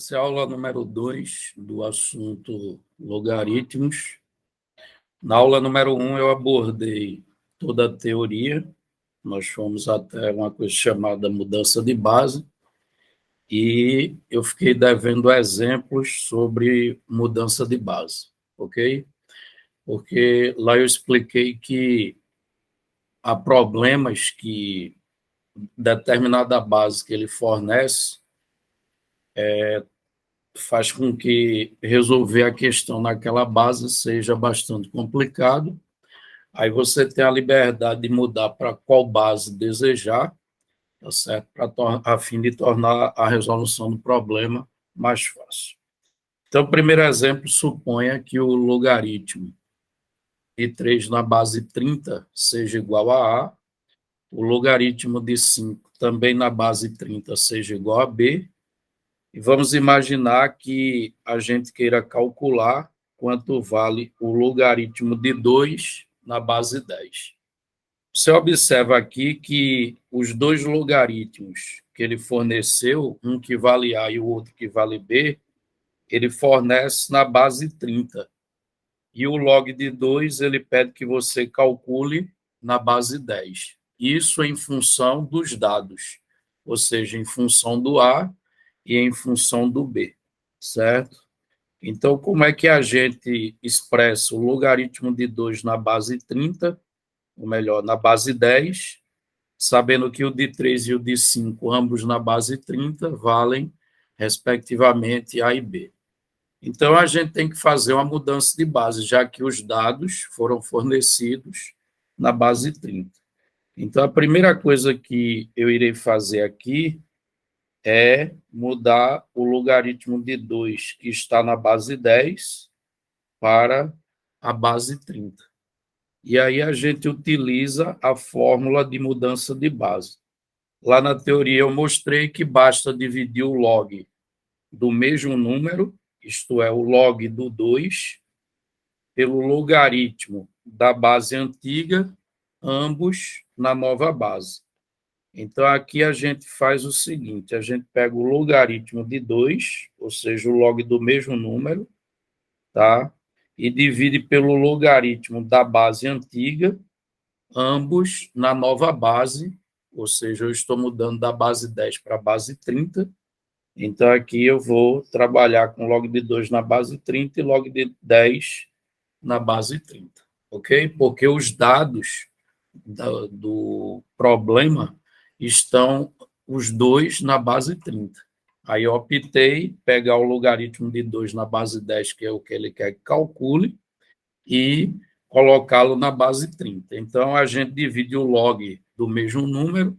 Essa é a aula número 2 do assunto logaritmos. Na aula número 1, eu abordei toda a teoria. Nós fomos até uma coisa chamada mudança de base, e eu fiquei devendo exemplos sobre mudança de base, ok? Porque lá eu expliquei que há problemas que determinada base que ele fornece faz com que resolver a questão naquela base seja bastante complicado. Aí você tem a liberdade de mudar para qual base desejar, tá certo? A fim de tornar a resolução do problema mais fácil. Então, o primeiro exemplo, suponha que o logaritmo de 3 na base 30 seja igual a A, o logaritmo de 5 também na base 30 seja igual a B, e vamos imaginar que a gente queira calcular quanto vale o logaritmo de 2 na base 10. Você observa aqui que os dois logaritmos que ele forneceu, um que vale A e o outro que vale B, ele fornece na base 30. E o log de 2, ele pede que você calcule na base 10. Isso em função dos dados, ou seja, em função do A e em função do B, certo? Então, como é que a gente expressa o logaritmo de 2 na base 30, ou melhor, na base 10, sabendo que o de 3 e o de 5, ambos na base 30, valem, respectivamente, A e B. Então, a gente tem que fazer uma mudança de base, já que os dados foram fornecidos na base 30. Então, a primeira coisa que eu irei fazer aqui é mudar o logaritmo de 2, que está na base 10, para a base 30. E aí a gente utiliza a fórmula de mudança de base. Lá na teoria eu mostrei que basta dividir o log do mesmo número, isto é, o log do 2, pelo logaritmo da base antiga, ambos na nova base. Então, aqui a gente faz o seguinte, a gente pega o logaritmo de 2, ou seja, o log do mesmo número, tá? E divide pelo logaritmo da base antiga, ambos na nova base, ou seja, eu estou mudando da base 10 para a base 30, então aqui eu vou trabalhar com log de 2 na base 30 e log de 10 na base 30, ok? Porque os dados do problema estão os dois na base 30. Aí eu optei pegar o logaritmo de 2 na base 10, que é o que ele quer que calcule, e colocá-lo na base 30. Então, a gente divide o log do mesmo número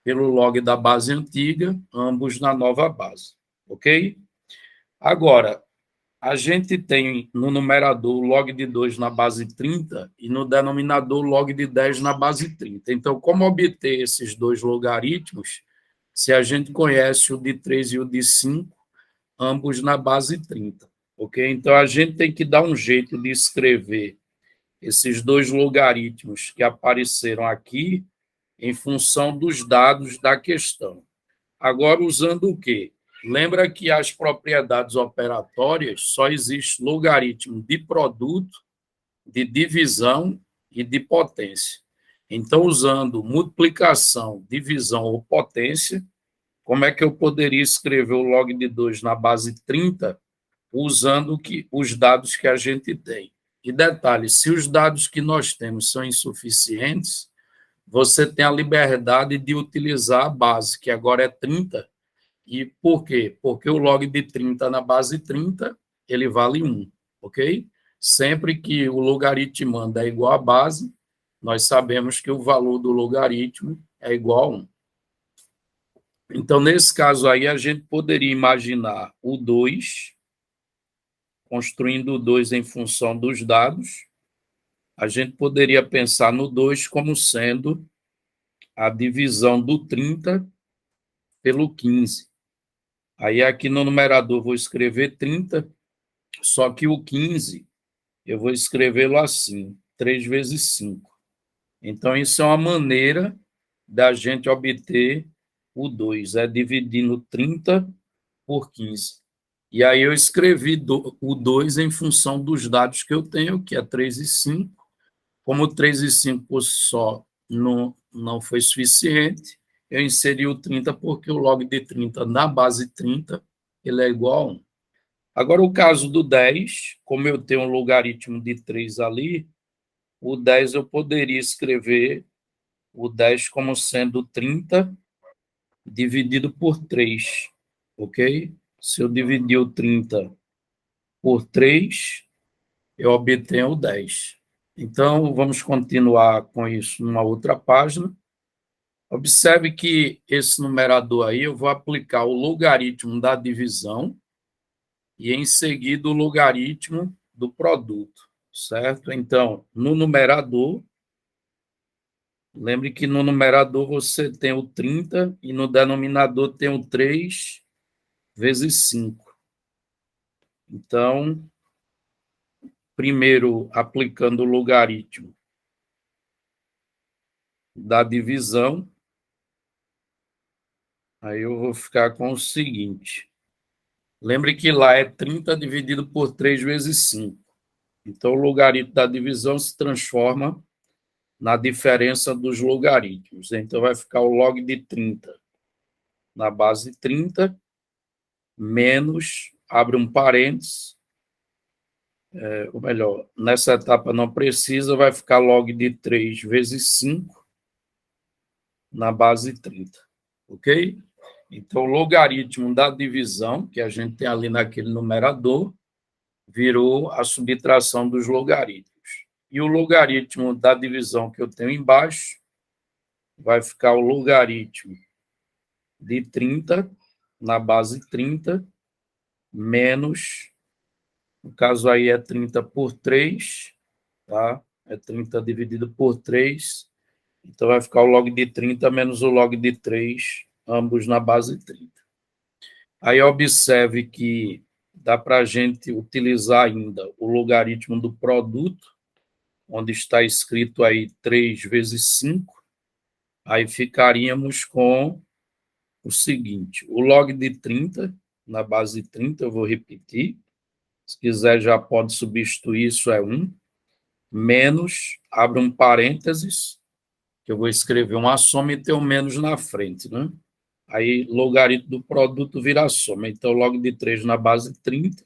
pelo log da base antiga, ambos na nova base, ok? Agora, a gente tem no numerador o log de 2 na base 30 e no denominador o log de 10 na base 30. Então, como obter esses dois logaritmos se a gente conhece o de 3 e o de 5, ambos na base 30, ok? Então, a gente tem que dar um jeito de escrever esses dois logaritmos que apareceram aqui em função dos dados da questão. Agora, usando o quê? Lembra que as propriedades operatórias só existe logaritmo de produto, de divisão e de potência. Então, usando multiplicação, divisão ou potência, como é que eu poderia escrever o log de 2 na base 30 usando os dados que a gente tem? E detalhe, se os dados que nós temos são insuficientes, você tem a liberdade de utilizar a base, que agora é 30. E por quê? Porque o log de 30 na base 30, ele vale 1, ok? Sempre que o logaritmando é igual à base, nós sabemos que o valor do logaritmo é igual a 1. Então, nesse caso aí, a gente poderia imaginar o 2, construindo o 2 em função dos dados. A gente poderia pensar no 2 como sendo a divisão do 30 pelo 15. Aí, aqui no numerador, vou escrever 30, só que o 15, eu vou escrevê-lo assim, 3 vezes 5. Então, isso é uma maneira da gente obter o 2, é dividindo 30 por 15. E aí eu escrevi o 2 em função dos dados que eu tenho, que é 3 e 5. Como 3 e 5 por si só não foi suficiente, eu inseri o 30 porque o log de 30 na base 30 ele é igual a 1. Agora, o caso do 10, como eu tenho um logaritmo de 3 ali, o 10 eu poderia escrever o 10 como sendo 30 dividido por 3, ok? Se eu dividir o 30 por 3, eu obtenho o 10. Então, vamos continuar com isso numa outra página. Observe que esse numerador aí, eu vou aplicar o logaritmo da divisão e, em seguida, o logaritmo do produto, certo? Então, no numerador, lembre que no numerador você tem o 30 e no denominador tem o 3 vezes 5. Então, primeiro, aplicando o logaritmo da divisão, aí eu vou ficar com o seguinte. Lembre que lá é 30 dividido por 3 vezes 5. Então, o logaritmo da divisão se transforma na diferença dos logaritmos. Então, vai ficar o log de 30 na base 30, menos, abre um parênteses, ou melhor, nessa etapa não precisa, vai ficar log de 3 vezes 5 na base 30, ok? Então, o logaritmo da divisão, que a gente tem ali naquele numerador, virou a subtração dos logaritmos. E o logaritmo da divisão que eu tenho embaixo vai ficar o logaritmo de 30 na base 30 menos, no caso aí é 30 por 3, tá? É 30 dividido por 3, então vai ficar o log de 30 menos o log de 3, ambos na base 30. Aí observe que dá para a gente utilizar ainda o logaritmo do produto, onde está escrito aí 3 vezes 5, aí ficaríamos com o seguinte, o log de 30, na base 30, eu vou repetir, se quiser já pode substituir, isso é 1, menos, abre um parênteses, que eu vou escrever uma soma e ter um menos na frente, né? Aí, logaritmo do produto vira soma. Então, log de 3 na base 30,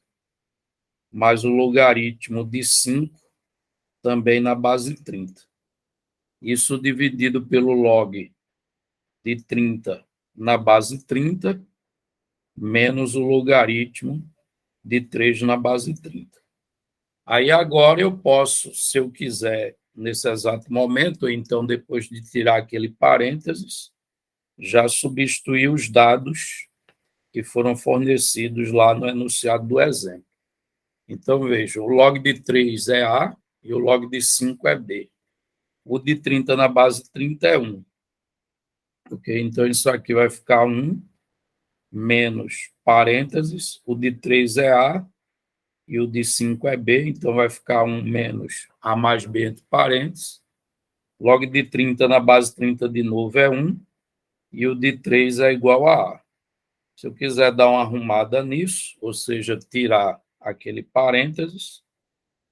mais o logaritmo de 5 também na base 30. Isso dividido pelo log de 30 na base 30, menos o logaritmo de 3 na base 30. Aí agora eu posso, se eu quiser, nesse exato momento, ou então depois de tirar aquele parênteses, já substituir os dados que foram fornecidos lá no enunciado do exemplo. Então, veja, o log de 3 é A e o log de 5 é B. O de 30 na base 30 é 1. Ok? Então, isso aqui vai ficar 1 menos parênteses. O de 3 é A e o de 5 é B. Então, vai ficar 1 menos A mais B entre parênteses. Log de 30 na base 30 de novo é 1. E o de 3 é igual a A. Se eu quiser dar uma arrumada nisso, ou seja, tirar aquele parênteses,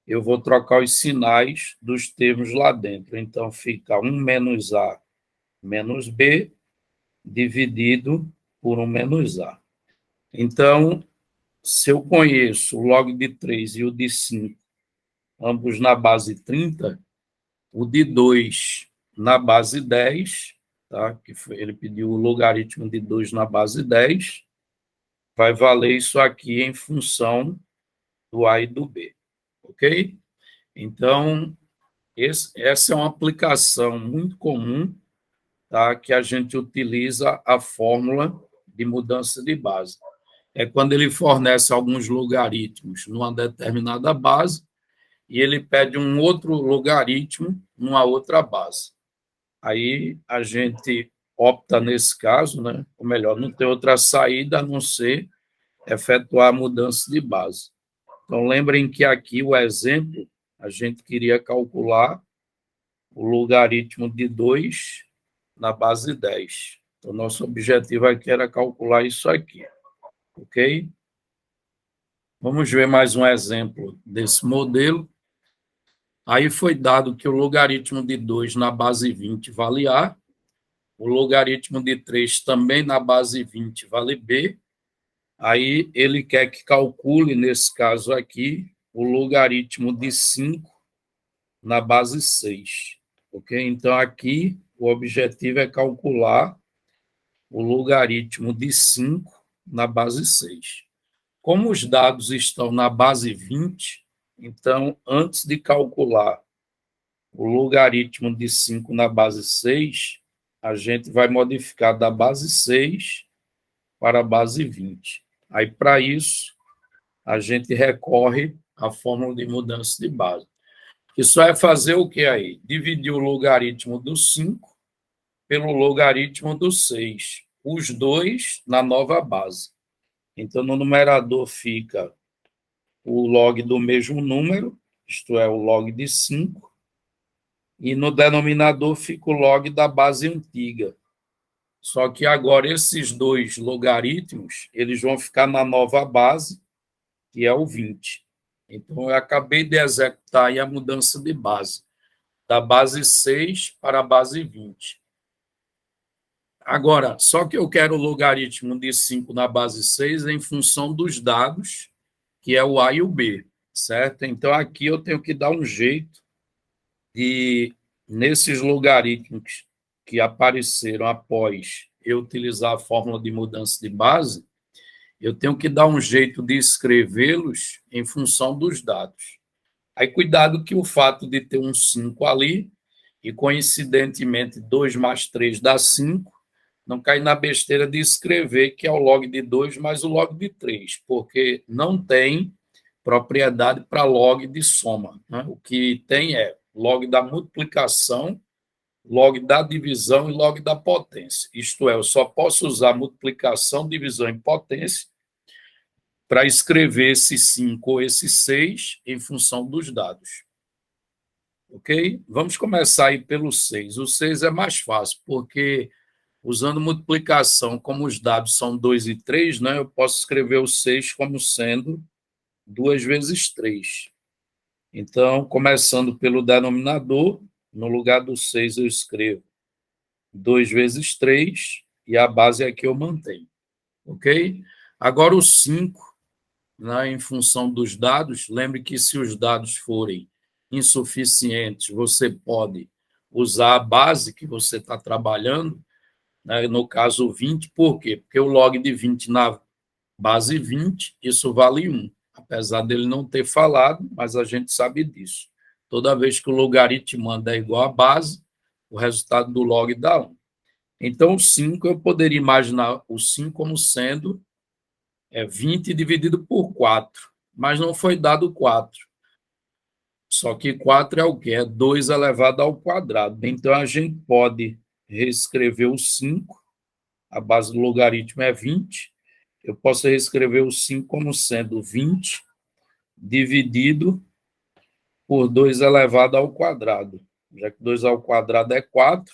eu vou trocar os sinais dos termos lá dentro. Então, fica 1 menos A menos B dividido por 1 menos A. Então, se eu conheço o log de 3 e o de 5, ambos na base 30, o de 2 na base 10, tá? Ele pediu o logaritmo de 2 na base 10, vai valer isso aqui em função do A e do B, ok? Então, essa é uma aplicação muito comum, tá? Que a gente utiliza a fórmula de mudança de base. É quando ele fornece alguns logaritmos numa determinada base e ele pede um outro logaritmo numa outra base. Aí a gente opta nesse caso, né? Ou melhor, não tem outra saída a não ser efetuar a mudança de base. Então, lembrem que aqui o exemplo, a gente queria calcular o logaritmo de 2 na base 10. Então, nosso objetivo aqui era calcular isso aqui, ok? Vamos ver mais um exemplo desse modelo. Aí foi dado que o logaritmo de 2 na base 20 vale A, o logaritmo de 3 também na base 20 vale B. Aí ele quer que calcule, nesse caso aqui, o logaritmo de 5 na base 6. Ok? Então, aqui, o objetivo é calcular o logaritmo de 5 na base 6. Como os dados estão na base 20, então, antes de calcular o logaritmo de 5 na base 6, a gente vai modificar da base 6 para a base 20. Aí, para isso, a gente recorre à fórmula de mudança de base. Isso é fazer o que aí? Dividir o logaritmo do 5 pelo logaritmo do 6, os dois na nova base. Então, no numerador fica o log do mesmo número, isto é, o log de 5, e no denominador fica o log da base antiga. Só que agora esses dois logaritmos, eles vão ficar na nova base, que é o 20. Então, eu acabei de executar aí a mudança de base, da base 6 para a base 20. Agora, só que eu quero o logaritmo de 5 na base 6 em função dos dados, que é o A e o B, certo? Então, aqui eu tenho que dar um jeito de, nesses logaritmos que apareceram após eu utilizar a fórmula de mudança de base, eu tenho que dar um jeito de escrevê-los em função dos dados. Aí, cuidado que o fato de ter um 5 ali, e coincidentemente 2 mais 3 dá 5, não cai na besteira de escrever que é o log de 2 mais o log de 3, porque não tem propriedade para log de soma, né? O que tem é log da multiplicação, log da divisão e log da potência. Isto é, eu só posso usar multiplicação, divisão e potência para escrever esse 5 ou esse 6 em função dos dados. Ok? Vamos começar aí pelo 6. O 6 é mais fácil, porque usando multiplicação, como os dados são 2 e 3, né, eu posso escrever o 6 como sendo 2 vezes 3. Então, começando pelo denominador, no lugar do 6 eu escrevo 2 vezes 3 e a base aqui eu mantenho. Ok? Agora o 5, né, em função dos dados, lembre que se os dados forem insuficientes, você pode usar a base que você está trabalhando, né, no caso 20, por quê? Porque o log de 20 na base 20, isso vale 1, apesar dele não ter falado, mas a gente sabe disso. Toda vez que o logaritmo é igual à base, o resultado do log dá 1. Então, o 5, eu poderia imaginar o 5 como sendo 20 dividido por 4, mas não foi dado 4. Só que 4 é o quê? É 2 elevado ao quadrado. Então, a gente pode reescrever o 5, a base do logaritmo é 20, eu posso reescrever o 5 como sendo 20 dividido por 2 elevado ao quadrado, já que 2 ao quadrado é 4,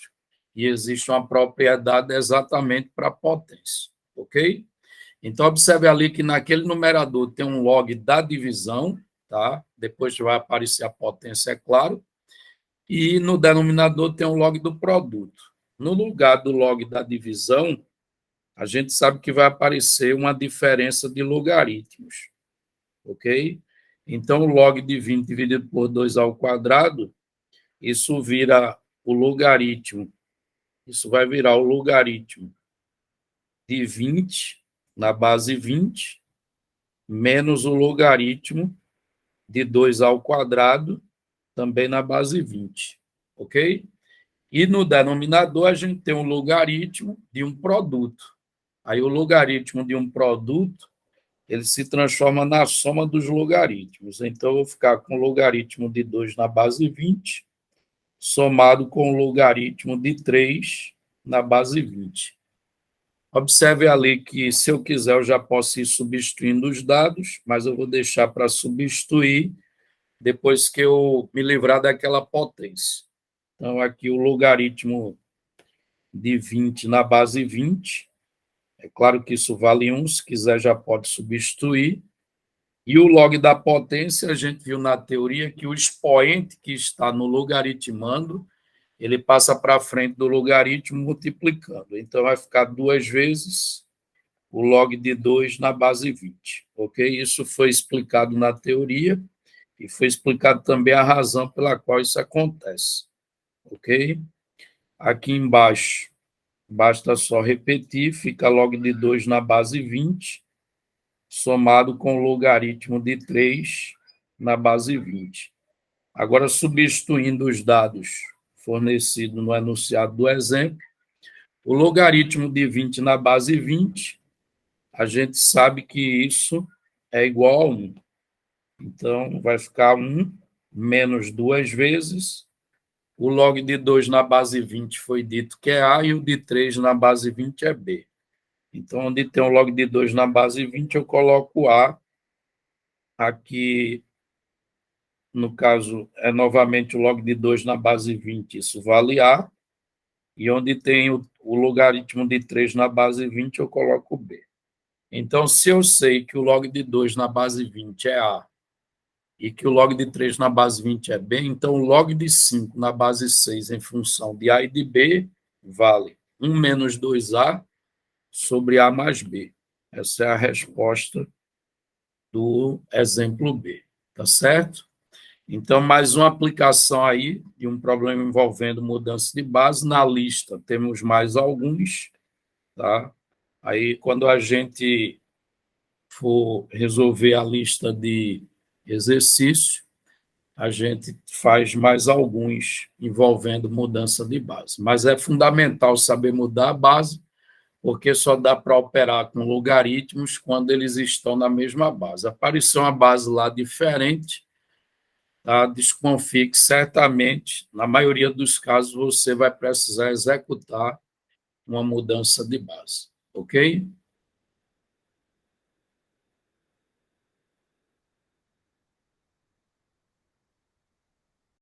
e existe uma propriedade exatamente para a potência, ok? Então, observe ali que naquele numerador tem um log da divisão, tá? Depois vai aparecer a potência, é claro, e no denominador tem um log do produto. No lugar do log da divisão, a gente sabe que vai aparecer uma diferença de logaritmos, ok? Então, o log de 20 dividido por 2 ao quadrado, isso vira o logaritmo, isso vai virar o logaritmo de 20 na base 20, menos o logaritmo de 2 ao quadrado, também na base 20, ok? E no denominador, a gente tem um logaritmo de um produto. Aí, o logaritmo de um produto, ele se transforma na soma dos logaritmos. Então, eu vou ficar com o logaritmo de 2 na base 20, somado com o logaritmo de 3 na base 20. Observe ali que, se eu quiser, eu já posso ir substituindo os dados, mas eu vou deixar para substituir depois que eu me livrar daquela potência. Então, aqui o logaritmo de 20 na base 20. É claro que isso vale 1, se quiser já pode substituir. E o log da potência, a gente viu na teoria que o expoente que está no logaritmando, ele passa para frente do logaritmo multiplicando. Então, vai ficar 2 vezes o log de 2 na base 20. Ok? Isso foi explicado na teoria e foi explicado também a razão pela qual isso acontece. Ok? Aqui embaixo, basta só repetir, fica log de 2 na base 20, somado com o logaritmo de 3 na base 20. Agora, substituindo os dados fornecidos no enunciado do exemplo, o logaritmo de 20 na base 20, a gente sabe que isso é igual a 1. Então, vai ficar 1 menos 2 vezes. O log de 2 na base 20 foi dito que é A e o de 3 na base 20 é B. Então, onde tem o log de 2 na base 20, eu coloco A. Aqui, no caso, é novamente o log de 2 na base 20, isso vale A. E onde tem o logaritmo de 3 na base 20, eu coloco B. Então, se eu sei que o log de 2 na base 20 é A e que o log de 3 na base 20 é B, então o log de 5 na base 6 em função de A e de B vale 1 menos 2A sobre A mais B. Essa é a resposta do exemplo B, tá certo? Então, mais uma aplicação aí de um problema envolvendo mudança de base. Na lista temos mais alguns, tá? Aí, quando a gente for resolver a lista de exercícios, a gente faz mais alguns envolvendo mudança de base. Mas é fundamental saber mudar a base, porque só dá para operar com logaritmos quando eles estão na mesma base. Apareceu uma base lá diferente, tá? Desconfie que certamente, na maioria dos casos, você vai precisar executar uma mudança de base, ok?